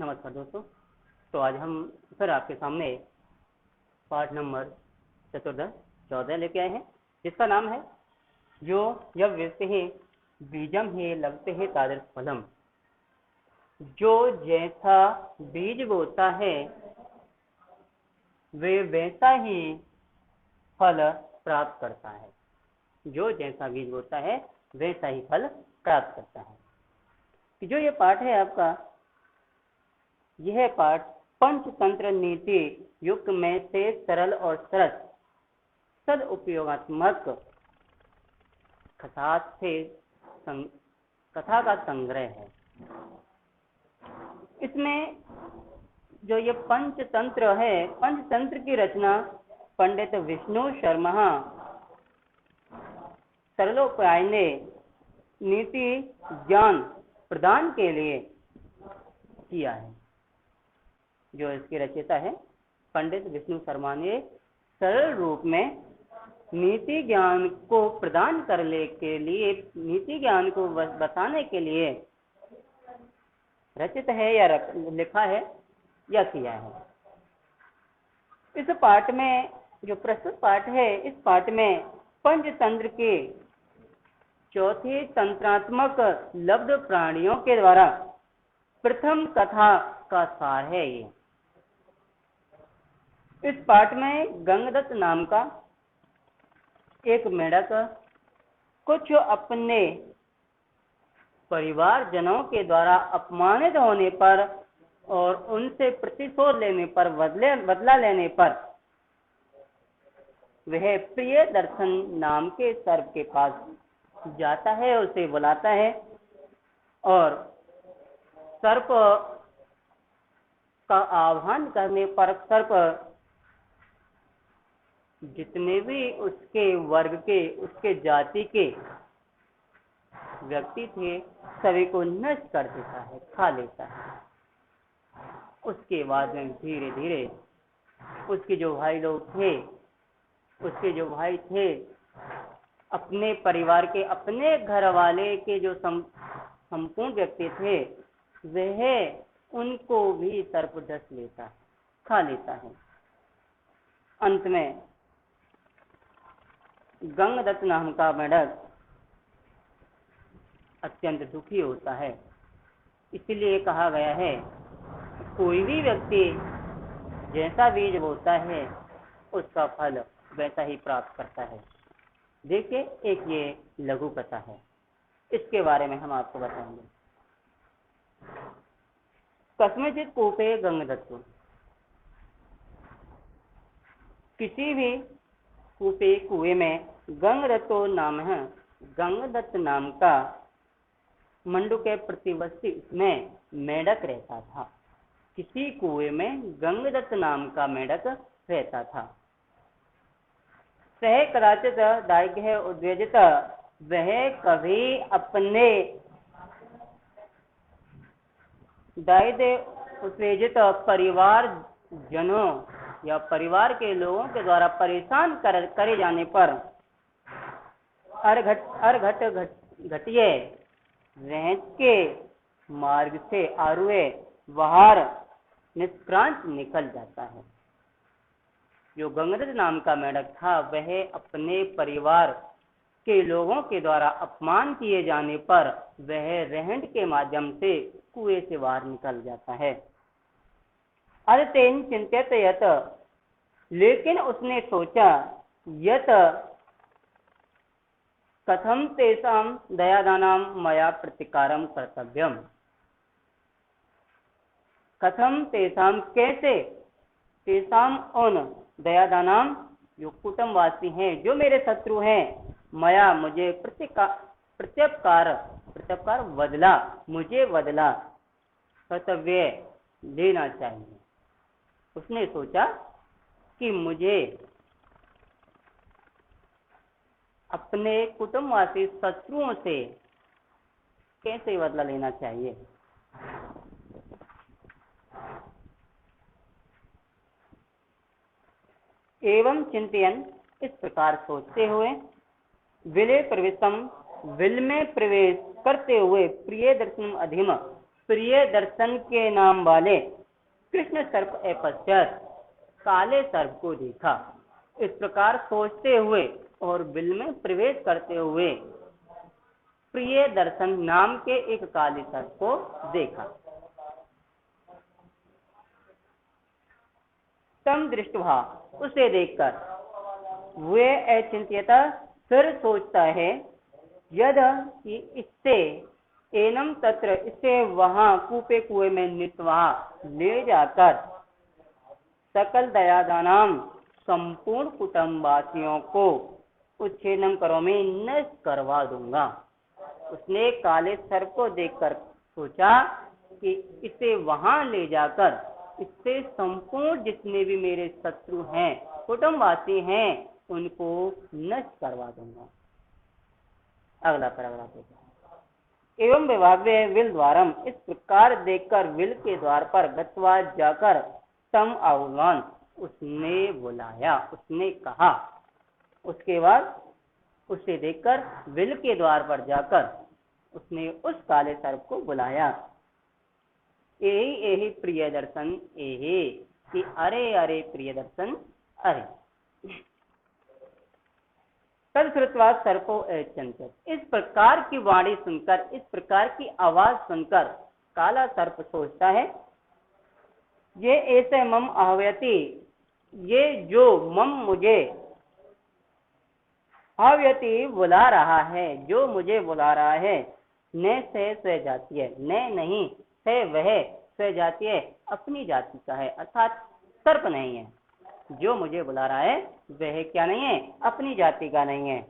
नमस्कार दोस्तों। तो आज हम फिर आपके सामने पाठ नंबर 14 लेके आए हैं, जिसका नाम है जो जब वेत्ते हैं बीजम है लगते है तादृश फलम। जो जैसा बीज बोता है वे वैसा ही फल प्राप्त करता है। जो जैसा बीज बोता है वैसा ही फल प्राप्त करता है। कि जो ये पाठ है आपका, यह पाठ पंचतंत्र नीति युक्त में से सरल और सरस सद उपयोगात्मक कथा का संग्रह है। इसमें जो ये पंचतंत्र है, पंचतंत्र की रचना पंडित विष्णु शर्मा सरलोपाय ने नीति ज्ञान प्रदान के लिए किया है। जो इसके रचयिता है पंडित विष्णु शर्मा ने सरल रूप में नीति ज्ञान को प्रदान करने के लिए, नीति ज्ञान को बताने के लिए रचित है या लिखा है या किया है। इस पाठ में जो प्रस्तुत पाठ है, इस पाठ में पंचतंत्र के चौथे तंत्रात्मक लब्ध प्राणियों के द्वारा प्रथम कथा का सार है। ये इस पाठ में गंगदत्त नाम का एक मेढक कुछ अपने परिवारजनों के द्वारा अपमानित होने पर और उनसे प्रतिशोध लेने पर, बदला लेने पर वह प्रिय दर्शन नाम के सर्प के पास जाता है, उसे बुलाता है और सर्प का आह्वान करने पर सर्प जितने भी उसके वर्ग के, उसके जाति के व्यक्ति थे सभी को नष्ट कर देता है, खा लेता है। उसके बाद में धीरे धीरे उसके जो भाई लोग थे, उसके जो भाई थे, अपने परिवार के, अपने घर वाले के जो संपूर्ण व्यक्ति थे, वह उनको भी सर्प डस लेता है, खा लेता है। अंत में गंगदत्त नाम का मेढक अत्यंत दुखी होता है। इसलिए कहा गया है कोई भी व्यक्ति जैसा बीज बोता है उसका फल वैसा ही प्राप्त करता है। देखिए, एक ये लघु कथा है, इसके बारे में हम आपको बताएंगे। कस्मचित कूपे गंगदत्त। किसी भी कूपे, कुएं में गंगदत्तो नाम है, गंगदत्त नाम का मंडूक प्रतिवस्ती में मेढक रहता था। किसी कुएं में गंगदत्त नाम का मेढक रहता था। सह कदाचित दायिघ्य उद्वेजित, वह कभी अपने दायिघ्य उत्तेजित परिवार जनों या परिवार के लोगों के द्वारा परेशान करे जाने पर अर्घट घटिये रेंच के मार्ग से आरुए बाहर निष्क्रांत निकल जाता है। जो गंगदत्त नाम का मेढक था, वह अपने परिवार के लोगों के द्वारा अपमान किए जाने पर वह रहंड के माध्यम से कुएं से बाहर निकल जाता है। अर्थेन चिंतित यत, लेकिन उसने सोचा यत कथम तेषां दयादानां मया प्रतिकारम कर्तव्यम। कथम तेषां, कैसे, तेषां उन दयादानां जो कुटुंबवासी हैं, जो मेरे शत्रु हैं, मया मुझे प्रत्युपकार बदला, मुझे बदला कर्तव्य लेना चाहिए। उसने सोचा कि मुझे अपने कुटुंबवासी शत्रुओं से कैसे बदला लेना चाहिए। एवं चिंतन, इस प्रकार सोचते हुए विले प्रवेशम, विल में प्रवेश करते हुए प्रिय दर्शन अधिम, प्रिय दर्शन के नाम वाले कृष्ण सर्प अपश्यत, काले सर्प को देखा। इस प्रकार सोचते हुए और बिल में प्रवेश करते हुए प्रिय दर्शन नाम के एक काले सर्प को देखा। तम दृष्टवा, उसे देखकर वे अचिंत्यत, फिर सोचता है, यद कि इससे एनम तत्र, इससे वहां कूपे कुएं में नीत्वा ले जाकर सकल दयादानाम संपूर्ण कुटुंबवासियों को उच्छेदन करोमि, नष्ट करवा दूंगा। उसने काले सर्प को देखकर सोचा कि इसे वहां ले जाकर इससे संपूर्ण जितने भी मेरे शत्रु हैं, कुटुंबवासी हैं, उनको नष्ट करवा दूंगा। अगला पैराग्राफ। एवं विभाव्य विल द्वारम, इस प्रकार देखकर विल के द्वार पर गत्वा जाकर तम आह्वान, उसने बुलाया, उसने कहा। उसके बाद उसे देखकर विल के द्वार पर जाकर उसने उस काले सर्प को बुलाया। यही यही प्रिय दर्शन, यही कि अरे अरे प्रिय दर्शन, अरे। तद श्रुत्वा सर्पो अचिंत्यत, इस प्रकार की वाणी सुनकर, इस प्रकार की आवाज सुनकर काला सर्प सोचता है, ये ऐसे मम आह्वयति, ये जो मम मुझे आह्वयति बुला रहा है, जो मुझे बुला रहा है, न से स्वजातीय, न नहीं से वह स्वजातीय, अपनी जाति का है, अर्थात सर्प नहीं है। जो मुझे बुला रहा है वह क्या नहीं है, अपनी जाति का नहीं है।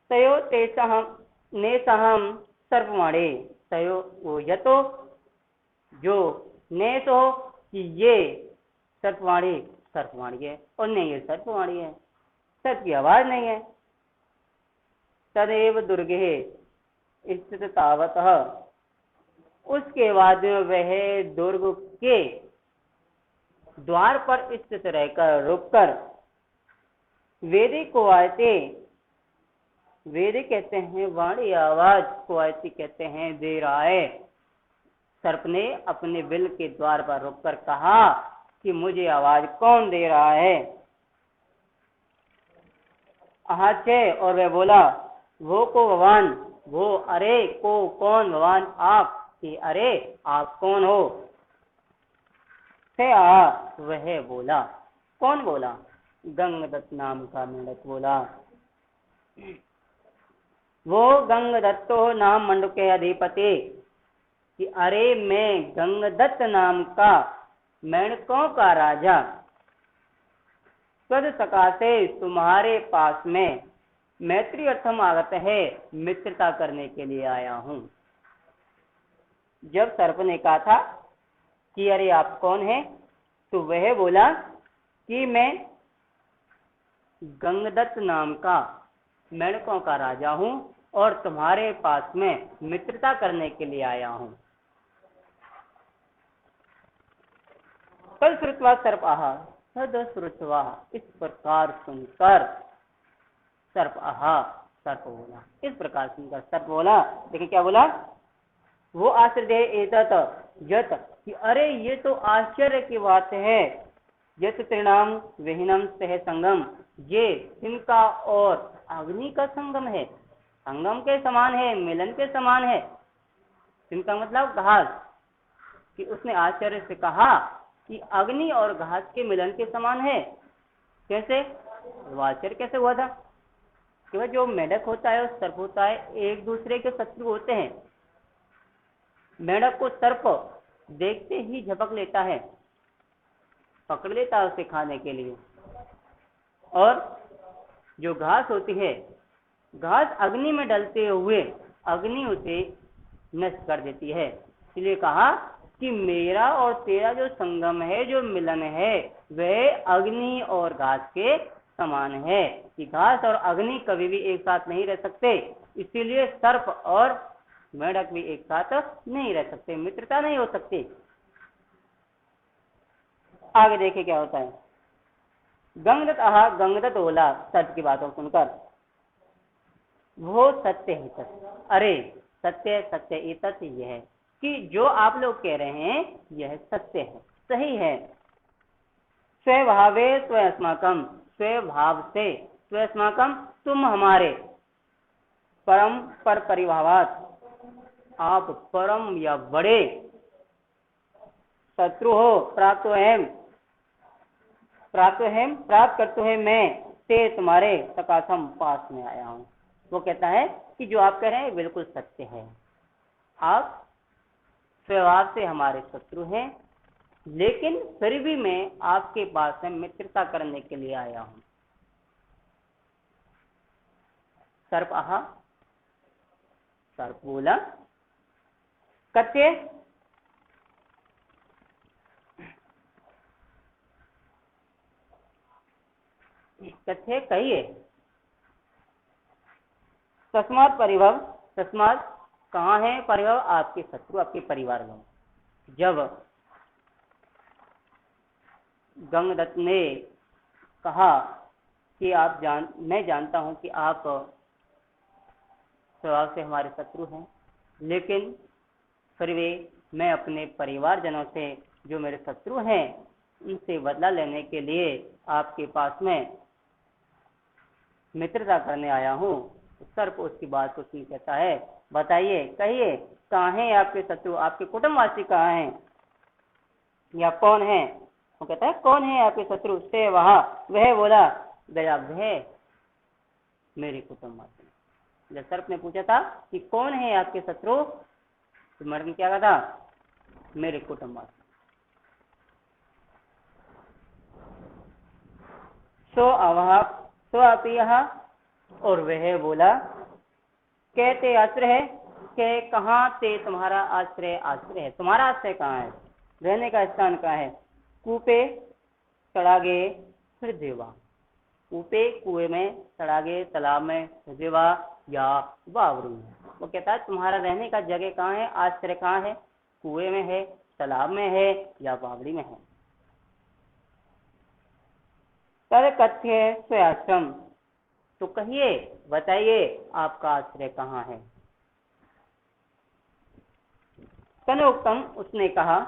तयो तेसहम नेसहम सर्पवाणी, तयो वो यतो जो ने तो कि ये सर्पवाणी, सर्पवाणी है, और नहीं ये सर्पवाणी है, सर्प की आवाज नहीं है। तदेव दुर्गे स्थित तावतः, उसके बाद में वह दुर्ग के द्वार पर स्थित रहकर, रुककर वेदी को आयते, वेदी कहते हैं वाणी आवाज, को आयती कहते हैं दे रहा है। सर्प ने अपने बिल के द्वार पर रुककर कहा कि मुझे आवाज कौन दे रहा है। आहाचे, और वह बोला, वो को भगवान, वो अरे को कौन, भगवान आप, कि अरे आप कौन हो। से आ, वह बोला, कौन बोला, गंगदत्त नाम का मेढक बोला। वो गंगदत्तो नाम मंडुक के अधिपति, कि अरे मैं गंगदत्त नाम का मेढकों का राजा तद सकाशे तुम्हारे पास में मैत्री अर्थम आगत है, मित्रता करने के लिए आया हूं। जब सर्प ने कहा था कि अरे आप कौन हैं, तो वह बोला कि मैं गंगदत्त नाम का मेढकों का राजा हूं और तुम्हारे पास में मित्रता करने के लिए आया हूं। तद श्रुत्वा सर्प आहा, तद श्रुत्वा, इस प्रकार सुनकर सर्प आहा, सर्प बोला, इस प्रकार सुनकर सर्प बोला। देखिए क्या बोला, वो आश्चर्य एतत यत, कि अरे ये तो आश्चर्य की बात है, यत त्रिणाम विहीनम सह संगम, ये तिनका और अग्नि का संगम है, संगम के समान है, मिलन के समान है। तिनका मतलब घास, कि उसने आश्चर्य से कहा कि अग्नि और घास के मिलन के समान है। कैसे, वो आश्चर्य कैसे हुआ था कि वह जो मेढक होता है और सर्प होता है, एक दूसरे के शत्रु होते हैं। मेढक को सर्प देखते ही झपक लेता है, पकड़ लेता है उसे खाने के लिए, और जो घास होती है, घास अग्नि में डलते हुए अग्नि उसे नष्ट कर देती है। इसलिए कहा कि मेरा और तेरा जो संगम है, जो मिलन है, वह अग्नि और घास के समान है, कि घास और अग्नि कभी भी एक साथ नहीं रह सकते। इसीलिए सर्प और मेढक भी एक साथ नहीं रह सकते, मित्रता नहीं हो सकती। आगे देखे क्या होता है। गंगदत्त आहा, गंगदत्त बोला सत्य की बातों सुनकर, वो सत्य है सत्य, अरे सत्य सत्य एतत् यह है कि जो आप लोग कह रहे हैं यह सत्य है, सही है। स्वभावे स्वयस्माकम, स्वभाव से स्वयस्माकम तुम हमारे, परम पर परिभावात आप परम या बड़े, शत्रु हो प्राप्त करते हैं मैं ते तुम्हारे सकाशम पास में आया हूँ। वो कहता है कि जो आप कह रहे हैं बिल्कुल सत्य है, आप स्वभाव से हमारे शत्रु हैं, लेकिन फिर भी मैं आपके पास में मित्रता करने के लिए आया हूँ। सर्प आहा, सर्प बोला कथ्य कथ्य कहिए, तस्मात् परिभव, तस्मात् कहाँ है परिभव, आपके शत्रु आपके परिवार में। जब गंगदत्त ने कहा कि मैं जानता हूं कि आप स्वभाव से हमारे शत्रु हैं, लेकिन फिर भी मैं अपने परिवारजनों से जो मेरे शत्रु हैं उनसे बदला लेने के लिए आपके पास में मित्रता करने आया हूँ। सर्प उसकी बात को सुन कहता है बताइए, कहिए कहाँ हैं आपके शत्रु, आपके कुटुंबवासी कहाँ हैं या कौन है। वो कहता है कौन है आपके शत्रु, से वह बोला गया वह मेरे कुटुंबवासी। जब सर्प ने पूछा था कि कौन है आपके शत्रु, तो मर्द ने क्या कहा था, मेरे कुटुंबवासी। सो अपी, और वह बोला कहते आश्रय है, के कहाँ ते तुम्हारा आश्रय है, तुम्हारा आश्रय कहाँ है, रहने का स्थान कहाँ है। कूपे तड़ागे हृदयवा, कूपे कुएं में, तड़ागे तालाब में, हृदयवा या बावड़ी में। वो कहता है तुम्हारा रहने का जगह कहाँ है, आश्रय कहाँ है, कुएं में है, तालाब में है या बावड़ी में है। तद कथ्य स्वयाश्रम, तो कहिए बताइए आपका आश्रय कहाँ है। तनोक्तम, उसने कहा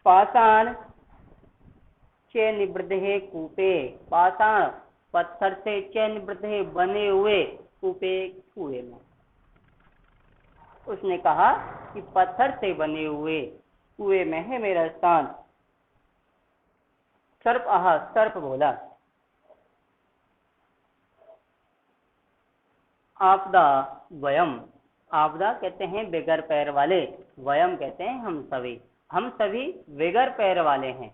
पाषाण चे निवृद्धे कूपे, पाषाण पत्थर से चे निवृद्धे बने हुए कूपे कुएं में। उसने कहा कि पत्थर से बने हुए कुएं में है मेरा स्थान। सर्प आहा, सर्प बोला आपदा वयम, आपदा कहते हैं बेगर पैर वाले, वयम कहते हैं हम सभी बेगर पैर वाले हैं।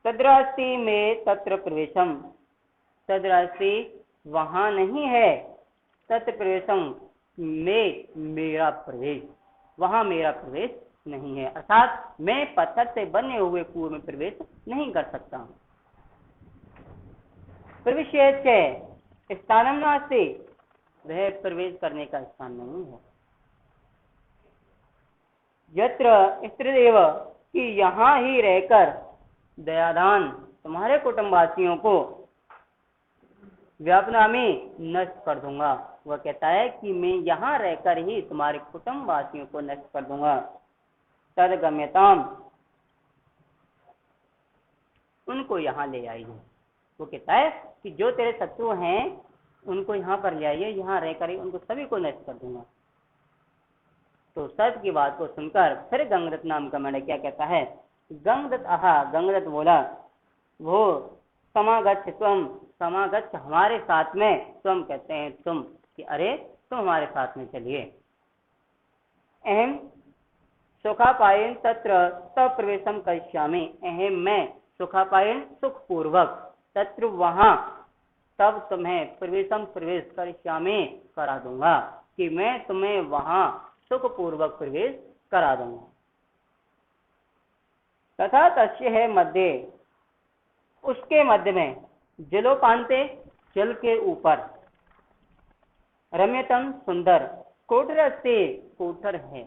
तद्रास्ति में तत्र प्रवेशम, तद्रास्ति वहां नहीं है, तत्र प्रवेशम में मेरा प्रवेश, वहां मेरा प्रवेश नहीं है, अर्थात मैं पत्थर से बने हुए कुएं में प्रवेश नहीं कर सकता हूं। प्रवेश स्थानम नास्ति, वह प्रवेश करने का स्थान नहीं है। यत्र स्त्रीदेव, कि यहाँ ही रहकर दयादान तुम्हारे कुटुंबवासियों को व्यापनामी नष्ट कर दूंगा। वह कहता है कि मैं यहाँ रहकर ही तुम्हारे कुटुंबवासियों को नष्ट कर दूंगा। तद गम्यताम, उनको यहाँ ले आइए। वो कहता है कि जो तेरे शत्रु हैं उनको यहाँ पर ले आइए, यहाँ रहकर ही उनको सभी को नष्ट कर दूंगा। तो सर्प की बात को सुनकर फिर गंगदत्त नाम का मैंने क्या कहता है, गंगदत्त आहा, गंगदत्त बोला वो समागच्छ त्वम, समागच्छ हमारे साथ में, तुम कहते हैं तुम, कि अरे तुम हमारे साथ में चलिए। अहम सुखापायन तत्र प्रवेशम करिष्यामि, अहम मैं सुखापायन सुख पूर्वक, तत्र वहां तब तुम्हें प्रवेश करिष्यामि करा दूंगा, कि मैं तुम्हें वहां सुख पूर्वक प्रवेश करा दूंगा। तथा तस्य है मध्य, उसके मध्य में, जलोपांते जल के ऊपर, रम्यतम सुंदर, कोठर से कोठर है,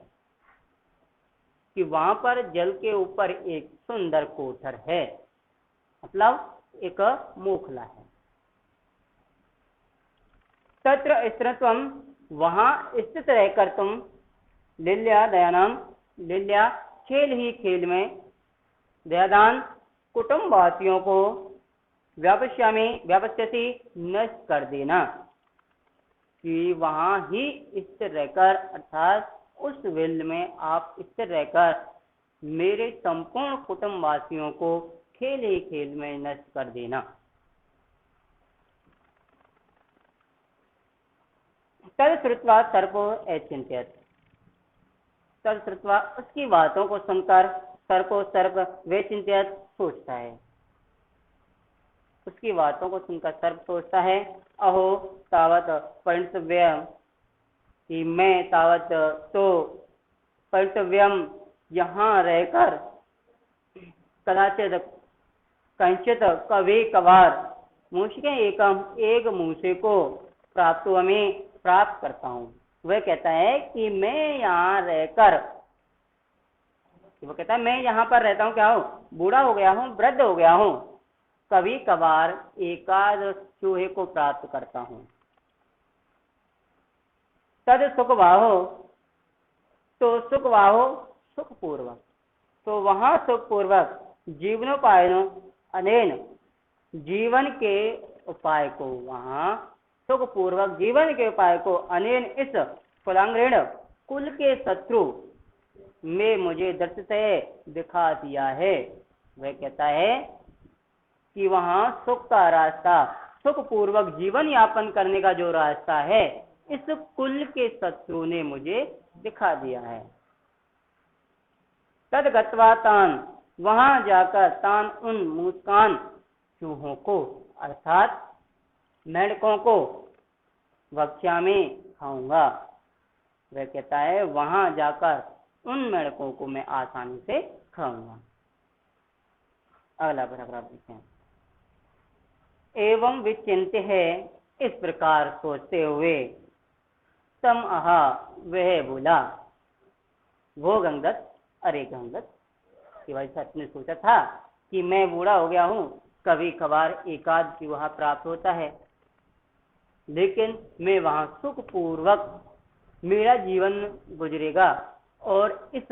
कि वहां पर जल के ऊपर एक सुंदर कोठर है, मतलब एक मोखला है। तत्र स्थिरत्वम, वहां स्थित रहकर तुम, लील्या दयानाम, लील्या खेल ही खेल में, दयादान कुटुंबवासियों को, व्यापस्यामी व्यापस्यति नष्ट कर देना, कि वहां ही स्थिर रहकर अर्थात उस विल में आप स्थिर रहकर मेरे संपूर्ण कुटुंबवासियों को खेल ही खेल में नष्ट कर देना। तद श्रुत्वा सर्पो अचिंत्यत, तद श्रुत्वा उसकी बातों को सुनकर सर्पो सर्प वे चिंतित सोचता है, उसकी बातों को सुनकर सर्प सोचता है, अहो तावत परिणतव्यम, कि मैं तावत तो परिणतव्यम यहाँ रहकर कदाचित कंचित कभी कभार मूषिके एकम एक मूषे को प्राप्त हमें प्राप्त करता हूँ। वह कहता है कि मैं यहाँ रहकर, वो कहता है मैं यहाँ पर रहता हूँ, क्या हूँ, बूढ़ा हो गया हूँ, वृद्ध हो गया हूँ, कभी कभार एकाद चूहे को प्राप्त करता हूँ। तद सुखवाहो, तो सुखवाहो सुखपूर्वक, तो वहां सुखपूर्वक जीवनोपायनो अनेन, जीवन के उपाय को, वहां सुखपूर्वक जीवन के उपाय को, अनेन इस कुलांग्रेण कुल के शत्रु में मुझे दृष्टि दिखा दिया है। वह कहता है कि वहां सुख का रास्ता, सुखपूर्वक जीवन यापन करने का जो रास्ता है, इस कुल के शत्रु ने मुझे दिखा दिया है। तद गत्वा तान, वहां जाकर तान उन मुस्कान चूहों को अर्थात मेंढकों को भक्ष्या में खाऊंगा। वह कहता है वहां जाकर उन मेंढकों को मैं आसानी से खाऊंगा। अगला पैराग्राफ देखें। एवं विचिंत्य है, इस प्रकार सोचते हुए, तम आहा, वह बोला, वो गंगदत्त, अरे गंगदत्त, कि भाई सच ने सोचा था कि मैं बूढ़ा हो गया हूँ, कभी कभार एकाद चूहा प्राप्त होता है, लेकिन मैं वहां सुखपूर्वक मेरा जीवन गुजरेगा, और इस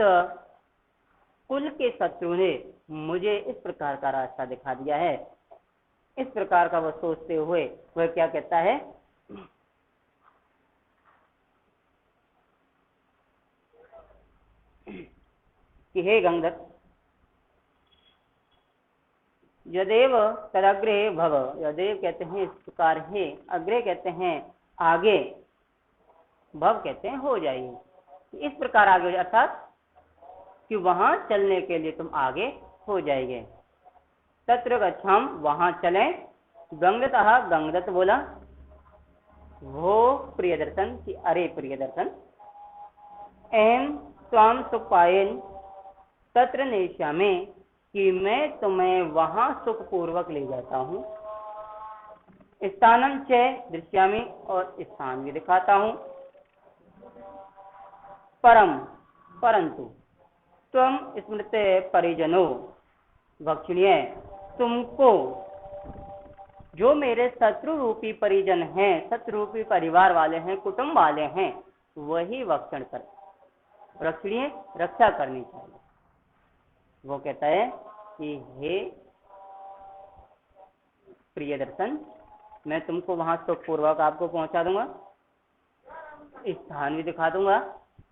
कुल के शत्रु ने मुझे इस प्रकार का रास्ता दिखा दिया है। इस प्रकार का वह सोचते हुए वह क्या कहता है कि हे गंगदत्त, यदेव तदग्रे भव, यदेव कहते हैं इस प्रकार है, अग्रे कहते हैं आगे, भव कहते हैं हो जाइए, इस प्रकार आगे हो जाए, अर्थात कि वहां चलने के लिए तुम आगे हो जाएंगे। तत्र गच्छाम, वहां चले। गंगदत्तः, गंगदत्त बोला, वो प्रियदर्शन, कि अरे प्रियदर्शन, एम स्वाम सुखपायन तत्र नेष्यामि, कि मैं तुम्हें वहां सुखपूर्वक ले जाता हूँ। स्थानम च दृश्यामि, और स्थान भी दिखाता हूँ। परम, परंतु तुम स्मृते परिजनो भक्षणीय, तुमको जो मेरे शत्रु रूपी परिजन हैं, शत्रु रूपी परिवार वाले हैं, कुटुंब वाले हैं, वही भक्षण कर, रक्षणीय, रक्षा करनी चाहिए। वो कहता है कि हे प्रियदर्शन, मैं तुमको वहां सुखपूर्वक आपको पहुंचा दूंगा, स्थान भी दिखा दूंगा,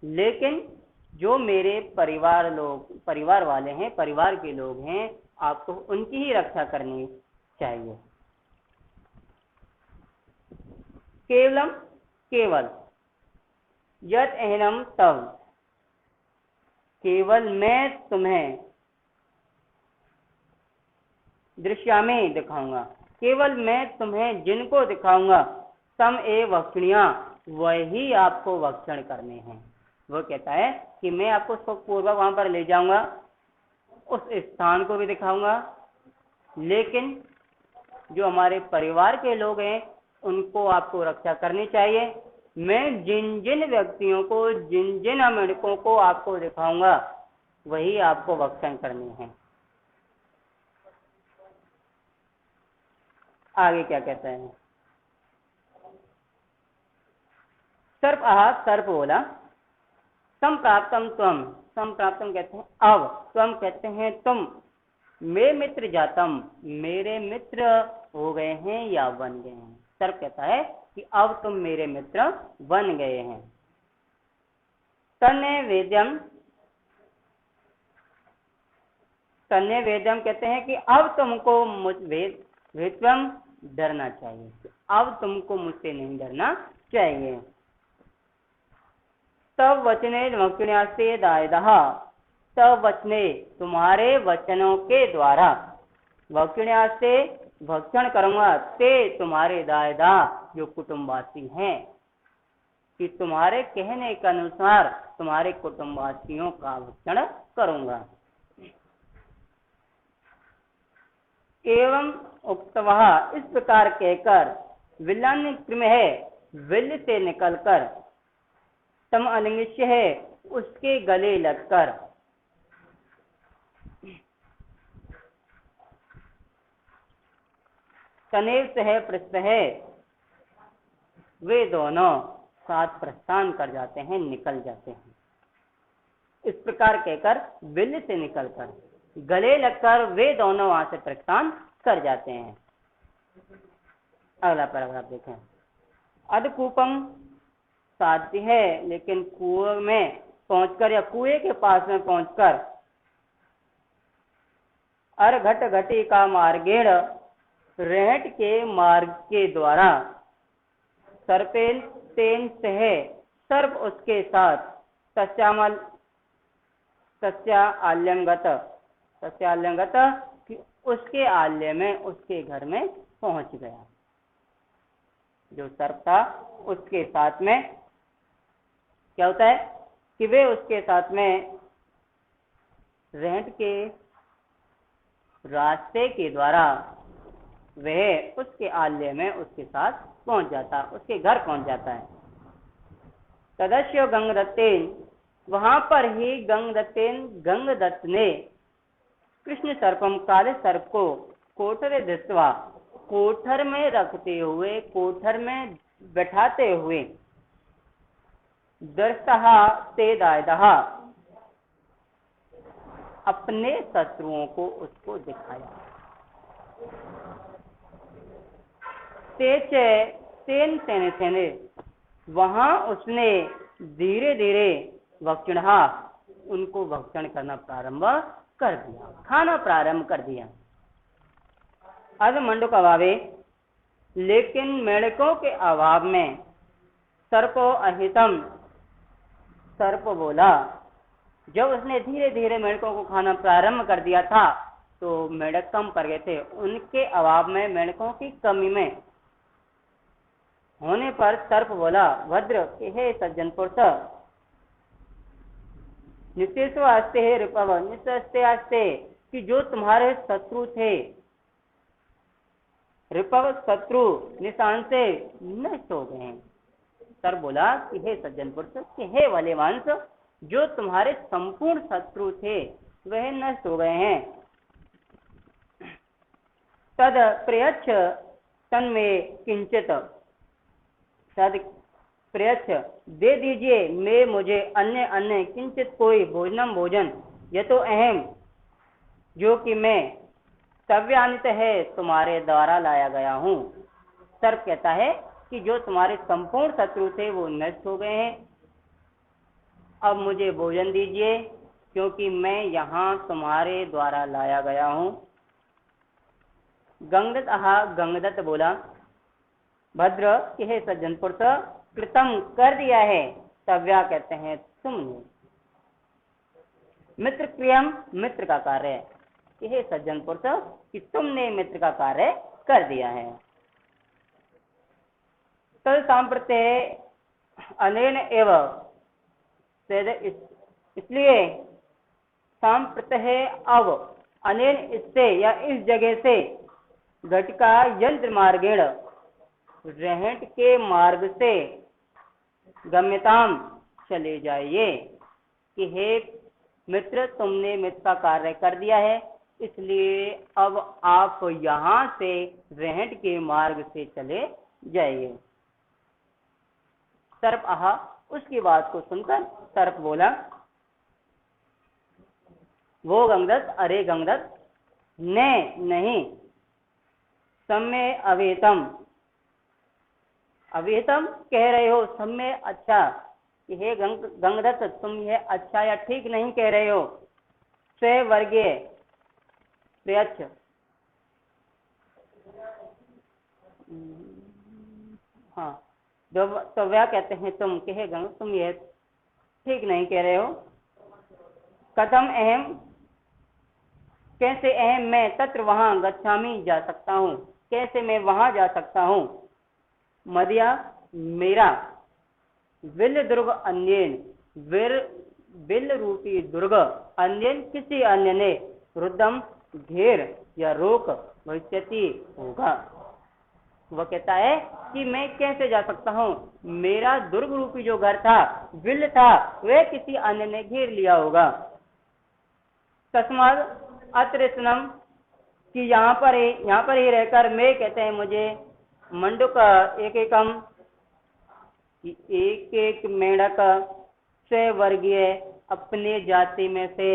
लेकिन जो मेरे परिवार वाले हैं, परिवार के लोग हैं, आपको उनकी ही रक्षा करनी चाहिए। केवलम, केवल, यत एहनम तव, केवल मैं तुम्हें दृश्यामि दिखाऊंगा, केवल मैं तुम्हें जिनको दिखाऊंगा, तम ए भक्षणिया, वही आपको भक्षण करने हैं। वो कहता है कि मैं आपको सुखपूर्वक वहां पर ले जाऊंगा, उस स्थान को भी दिखाऊंगा, लेकिन जो हमारे परिवार के लोग हैं उनको आपको रक्षा करनी चाहिए। मैं जिन जिन व्यक्तियों को, जिन जिन मेंढकों को आपको दिखाऊंगा, वही आपको भक्षण करने हैं। आगे क्या कहते हैं, सर्प बोला, संप्राप्तम त्वम, संप्राप्तम कहते हैं अब, त्वम कहते हैं तुम, मे मित्र जातम, मेरे मित्र हो गए हैं या बन गए हैं। सर्प कहता है कि अब तुम मेरे मित्र बन गए हैं। तन्ने वेद्यम, तन्ने वेद्यम कहते हैं कि अब तुमको वेद्यम डरना चाहिए, अब तुमको मुझसे नहीं डरना चाहिए। तब वचने भक्षण्यास्ते दायदः, तब वचने तुम्हारे वचनों के द्वारा, भक्षण्यास्ते भक्षण करूंगा, ते तुम्हारे दायदा जो कुटुंबवासी हैं, कि तुम्हारे कहने के अनुसार तुम्हारे कुटुंबवासियों का भक्षण करूंगा। एवं उक्तवः, इस प्रकार कहकर विल्लान्य कृम है, विल्ल से निकलकर, तम अलिंगिष्य है, उसके गले लगकर, तनेव सह पृष्ठ है, वे दोनों साथ प्रस्थान कर जाते हैं, निकल जाते हैं। इस प्रकार कहकर विल्ल से निकलकर गले लगकर वे दोनों वहां से प्रस्थान कर जाते हैं। अगला पैराग्राफ देखें। अधकूपम साध्य है, लेकिन कुएं में पहुंचकर या कुएं के पास में पहुंचकर, अर्घट घटी का मार्गेण, रेहट के मार्ग के द्वारा, सर्पेन तेन सह, सर्प उसके साथ, सस्याल्यंगत कि उसके आल्य में, उसके घर में पहुंच गया। जो सर्प था उसके साथ में क्या होता है कि वे उसके साथ में रेहट के रास्ते के द्वारा वह उसके आल्य में उसके साथ पहुंच जाता, उसके घर पहुंच जाता है। तदस्य गंगदत्तेन, वहां पर ही गंगदत्त ने कृष्ण सर्पम, काले सर्प को, कोठरे धृत्वा, कोठर में रखते हुए, कोठर में बैठाते हुए, दर्शहा ते दायदहा, अपने शत्रुओं को उसको दिखाया। तेन सेने, वहां उसने धीरे धीरे भक्षणहा, उनको भक्षण करना प्रारंभ कर दिया, खाना प्रारंभ कर दिया। अध मंडूक अभावे, लेकिन मेढकों के अभाव में, सर्पो अहितम, सर्प बोला, जब उसने धीरे धीरे मेढकों को खाना प्रारंभ कर दिया था तो मेढक कम पड़ गए थे, उनके अभाव में, मेढकों की कमी में होने पर सर्प बोला, भद्र हे सज्जन पुरुष, निशेष आस्ते है रिपव, निशस्ते आस्ते, कि जो तुम्हारे शत्रु थे, रिपव शत्रु, निशान से नष्ट हो गए हैं। सर्प बोला कि हे सज्जन पुरुष, कि हे वाले वंश, जो तुम्हारे संपूर्ण शत्रु थे वह नष्ट हो गए हैं। तद प्रयच्छ तन्मे किंचित, तद प्रयच्छ दे दीजिए, मैं मुझे अन्य किंचित कोई भोजन, यह तो अहम, जो कि मैं सव्यानित है, तुम्हारे द्वारा लाया गया हूँ। सर्प कहता है कि जो तुम्हारे संपूर्ण शत्रु थे वो नष्ट हो गए हैं, अब मुझे भोजन दीजिए, क्योंकि मैं यहाँ तुम्हारे द्वारा लाया गया हूँ। गंगदत्त बोला, भद्र कि हे सज्जन पुरुष, कृतम कर दिया है, तव्या कहते हैं तुमने, मित्र क्रियम, मित्र का कार्य, कि हे सज्जन पुरुष कि तुमने मित्र का कार्य कर दिया है। तद सांप्रत्य अनेन एव, इसलिए सांप्रत्य है अब, अनेन इससे या इस जगह से, घटिका यंत्र मार्गेण, रहट के मार्ग से, गम्यताम चले जाइए, कि हे मित्र तुमने मित्र का कार्य कर दिया है, इसलिए अब आप यहाँ से रहट के मार्ग से चले जाइए। सर्प आहा, उसकी बात को सुनकर सर्प बोला, वो गंगदत्त, अरे गंगदत्त, नहीं, सम्मे अवेतम, अवेतम कह रहे हो, सम्मे अच्छा, कि हे गंगदत्त, तुम ये अच्छा या ठीक नहीं कह रहे हो। स्वर्गीय प्रयच्छ, हाँ, तो वह कहते हैं तुम, कि हे गंग, तुम ये ठीक नहीं कह रहे हो। कथम अहम, कैसे अहम मैं तत्र वहां गच्छामि जा सकता हूँ, कैसे मैं वहां जा सकता हूँ। मदिया मेरा, विल दुर्ग अन्येन, बिल रूपी दुर्ग, अन्येन किसी अन्य ने, रुद्धम घेर या रोक, भविष्यति होगा। वह कहता है कि मैं कैसे जा सकता हूँ, मेरा दुर्ग रूपी जो घर था, विल था, वह किसी अन्य ने घेर लिया होगा। तस्माद अतृष्णम, कि यहाँ पर ही रहकर मैं, कहते हैं मुझे, मंडुक एक एक मेढक स्वर्गीय, अपने जाति में से,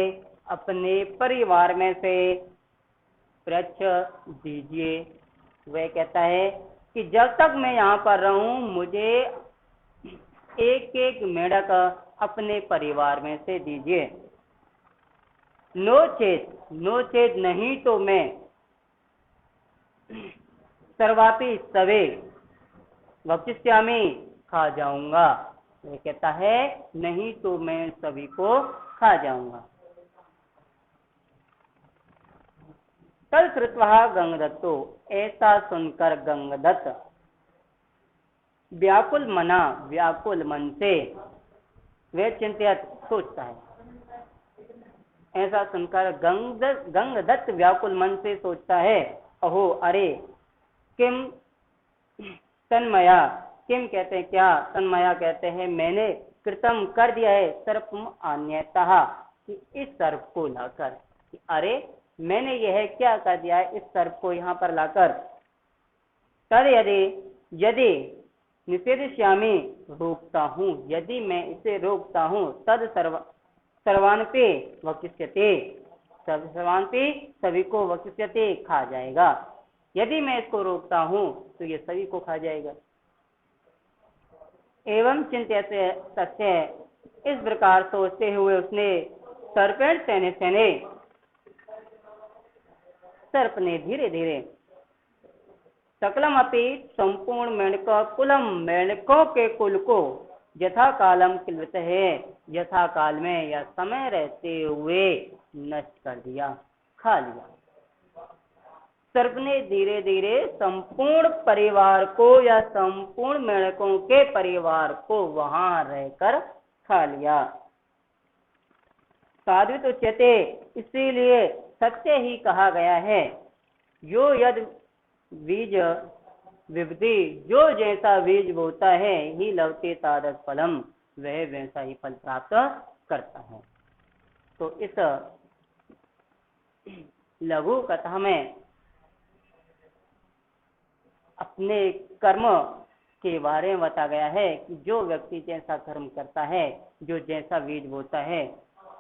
अपने परिवार में से पृच्छ दीजिए। वह कहता है कि जब तक मैं यहाँ पर रहूं, मुझे एक एक मेढक अपने परिवार में से दीजिए। नोचेत नहीं तो मैं सर्वापि सवे भक्षिष्यामि, खा जाऊंगा। ये कहता है नहीं तो मैं सभी को खा जाऊंगा। तल श्रुत्वा गंगदत्तो, ऐसा सुनकर गंगदत्त व्याकुल मन से, वे चिंतित, सोचता है। ऐसा सुनकर गंगदत्त व्याकुल मन से सोचता है, अहो अरे, किम तन्मया, किम कहते हैं क्या, तन्मया कहते हैं मैंने, कृतम कर दिया है, सर्पम अन्यतः, कि इस सर्प को लाकर, अरे मैंने यह क्या कर दिया है, इस सर्प को यहाँ पर लाकर। तद यदि निषेधश्यामी, रोकता हूँ, यदि मैं इसे रोकता हूँ, तद सर्वान्पि वक्षिष्यते, सर्वान्पि सभी को वक्षिष्यते, खा जाएगा। यदि मैं इसको रोकता हूँ तो ये सभी को खा जाएगा। एवं चिंत्यते तस्य, इस प्रकार सोचते हुए उसने, सर्पेण सेने, सर्प ने धीरे धीरे, सकलम अपि, संपूर्ण मेढक कुलम, मेढकों के कुल को, यथा कालम किल्वित है, यथा काल में या समय रहते हुए नष्ट कर दिया, खा लिया। सर्प ने धीरे धीरे संपूर्ण परिवार को या संपूर्ण मेढकों के परिवार को वहां रहकर खा लिया। साध्वित उच्यते, इसीलिए सत्य ही कहा गया है, यो यद बीज विविधि, जो जैसा बीज बोता है, ही लवते तादस फलम, वह वैसा ही फल प्राप्त करता है। तो इस लघु कथा में अपने कर्म के बारे में बताया गया है कि जो व्यक्ति जैसा कर्म करता है, जो जैसा बीज बोता है,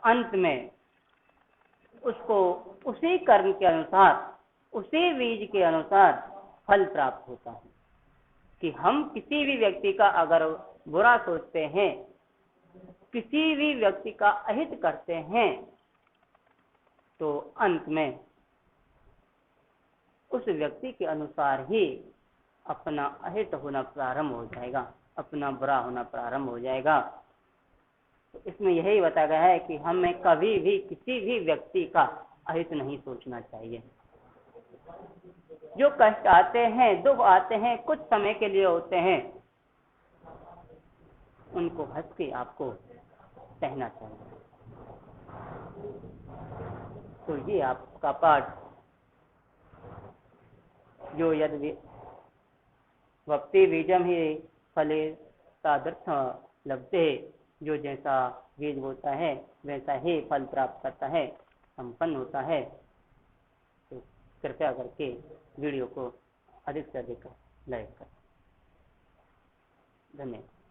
अंत में उसको उसी कर्म के अनुसार, उसी बीज के अनुसार फल प्राप्त होता है। कि हम किसी भी व्यक्ति का अगर बुरा सोचते हैं, किसी भी व्यक्ति का अहित करते हैं, तो अंत में उस व्यक्ति के अनुसार ही अपना अहित होना प्रारंभ हो जाएगा, अपना बुरा होना प्रारंभ हो जाएगा। तो इसमें यही बताया गया है कि हमें कभी भी किसी भी व्यक्ति का अहित नहीं सोचना चाहिए। जो कष्ट आते हैं, दुख आते हैं, कुछ समय के लिए होते हैं, उनको हंस के आपको सहना चाहिए। तो ये आपका पाठ, जो यदि वक्ति बीजम ही फले तादर्थ लभते, जो जैसा बीज बोता है वैसा ही फल प्राप्त करता है, संपन्न होता है। तो कृपया करके वीडियो को अधिक से अधिक लाइक करें। धन्यवाद।